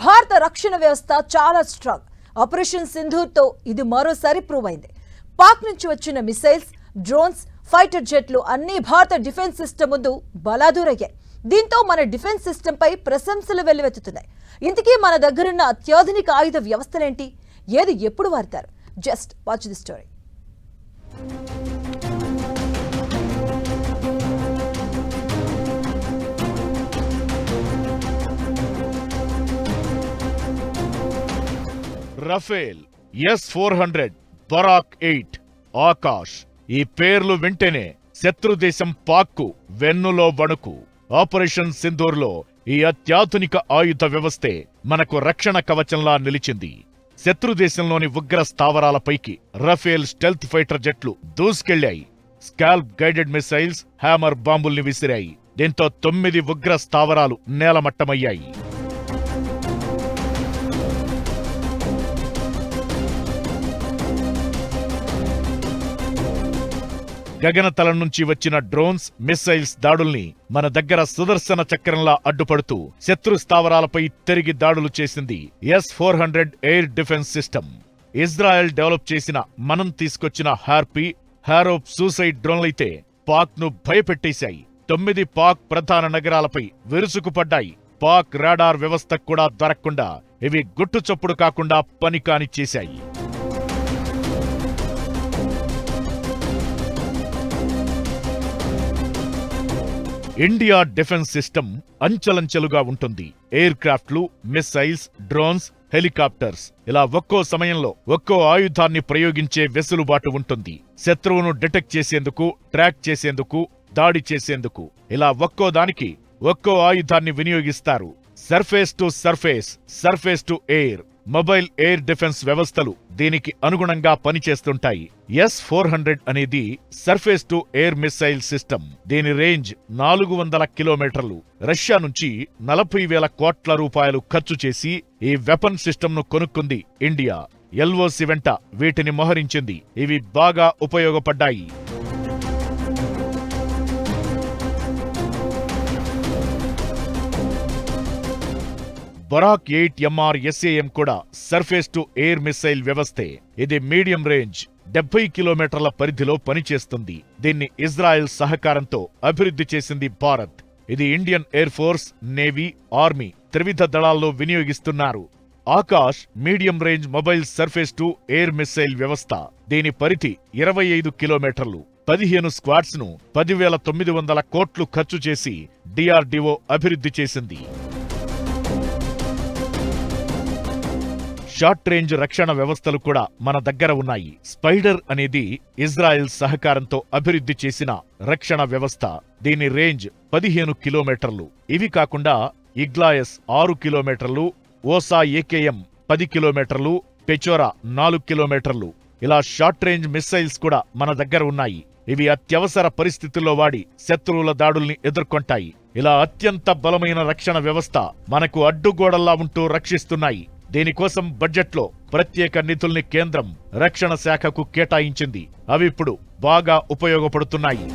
భారత రక్షణ వ్యవస్థ చాలా స్ట్రాంగ్. ఆపరేషన్ సింధూర్తో ఇది మరోసారి ప్రూవ్ అయింది. పాక్ నుంచి వచ్చిన మిసైల్స్, డ్రోన్స్, ఫైటర్ జెట్లు అన్ని భారత డిఫెన్స్ సిస్టమ్ ముందు బలాదూరయ్యాయి. దీంతో మన డిఫెన్స్ సిస్టమ్ పై ప్రశంసలు వెల్లువెత్తుతున్నాయి. ఇంతకీ మన దగ్గరున్న అత్యాధునిక ఆయుధ వ్యవస్థలేంటి? ఏది ఎప్పుడు వాడతారు? Just watch the story. Rafale, S-400, Barak 8, Akash. ఈ పేర్లు వింటేనే శత్రు దేశం పాక్కు వెన్నులో వణుకు. ఆపరేషన్ సింధూర్లో ఈ అత్యాధునిక ఆయుధ వ్యవస్థే మనకు రక్షణ కవచంలా నిలిచింది. శత్రు దేశంలోని ఉగ్ర స్థావరాలపైకి రఫేల్ స్టెల్త్ ఫైటర్ జెట్లు దూసుకెళ్లాయి. స్కాల్ప్ గైడెడ్ మిసైల్స్, హ్యామర్ బాంబుల్ని విసిరాయి. దీంతో 9 ఉగ్ర స్థావరాలు నేలమట్టమయ్యాయి. గగనతలం నుంచి వచ్చిన డ్రోన్స్, మిస్సైల్స్ దాడుల్ని మన దగ్గర సుదర్శన చక్రంలా అడ్డుపడుతూ శత్రు స్థావరాలపై తిరిగి దాడులు చేసింది S-400 air defence system. Israel develop చేసిన, మనం తీసుకొచ్చిన హార్పీ, హారోప్ సూసైడ్ డ్రోన్లైతే పాక్ ను భయపెట్టేశాయి. 9 పాక్ ప్రధాన నగరాలపై విరుసుకుపడ్డాయి. పాక్ రాడార్ వ్యవస్థకు కూడా దొరకకుండా ఇవి గుట్టుచప్పుడు కాకుండా పని కానిచ్చేశాయి. ఇండియా డిఫెన్స్ సిస్టమ్ అంచెలంచెలుగా ఉంటుంది. ఎయిర్ క్రాఫ్ట్లు, మిస్సైల్స్, డ్రోన్స్, హెలికాప్టర్స్ ఇలా ఒక్కో సమయంలో ఒక్కో ఆయుధాన్ని ప్రయోగించే వెసులుబాటు ఉంటుంది. శత్రువును డిటెక్ట్ చేసేందుకు, ట్రాక్ చేసేందుకు, దాడి చేసేందుకు ఇలా ఒక్కో దానికి ఒక్కో ఆయుధాన్ని వినియోగిస్తారు. Surface to surface, surface to air, mobile air defence వ్యవస్థలు దీనికి అనుగుణంగా పనిచేస్తుంటాయి. S-400 అనేది surface to air missile system. దీని రేంజ్ 400 కిలోమీటర్లు. రష్యా నుంచి 40,000 కోట్ల రూపాయలు ఖర్చు చేసి ఈ వెపన్ సిస్టమ్ను కొనుక్కుంది ఇండియా. LOC వెంట వీటిని మోహరించింది. ఇవి బాగా ఉపయోగపడ్డాయి. బరాక్ 8 MRSAM కూడా సర్ఫేస్ టు ఎయిర్ మిస్సైల్ వ్యవస్థే. ఇది మీడియం రేంజ్, 70 కిలోమీటర్ల పరిధిలో పనిచేస్తుంది. దీన్ని ఇజ్రాయెల్ సహకారంతో అభివృద్ధి చేసింది భారత్. ఇది Indian air force, navy, army త్రివిధ దళాల్లో వినియోగిస్తున్నారు. Akash medium range mobile surface to air missile వ్యవస్థ. దీని పరిధి 25 కిలోమీటర్లు. 15 స్క్వాడ్స్ ను 10,900 కోట్లు ఖర్చు చేసి DRDO అభివృద్ధి చేసింది. షార్ట్ రేంజ్ రక్షణ వ్యవస్థలు కూడా మన దగ్గర ఉన్నాయి. స్పైడర్ అనేది ఇజ్రాయెల్ సహకారంతో అభివృద్ధి చేసిన రక్షణ వ్యవస్థ. దీని రేంజ్ 15 కిలోమీటర్లు. ఇవి కాకుండా ఇగ్లాయస్ 6 కిలోమీటర్లు, ఓసా AKM 10 కిలోమీటర్లు, పెచోరా 4 కిలోమీటర్లు ఇలా షార్ట్ రేంజ్ మిస్సైల్స్ కూడా మన దగ్గర ఉన్నాయి. ఇవి అత్యవసర పరిస్థితుల్లో వాడి శత్రువుల దాడుల్ని ఎదుర్కొంటాయి. ఇలా అత్యంత బలమైన రక్షణ వ్యవస్థ మనకు అడ్డుగోడల్లా ఉంటూ రక్షిస్తున్నాయి. దీనికోసం బడ్జెట్లో ప్రత్యేక నిధుల్ని కేంద్రం రక్షణ శాఖకు కేటాయించింది. అవిప్పుడు బాగా ఉపయోగపడుతున్నాయి.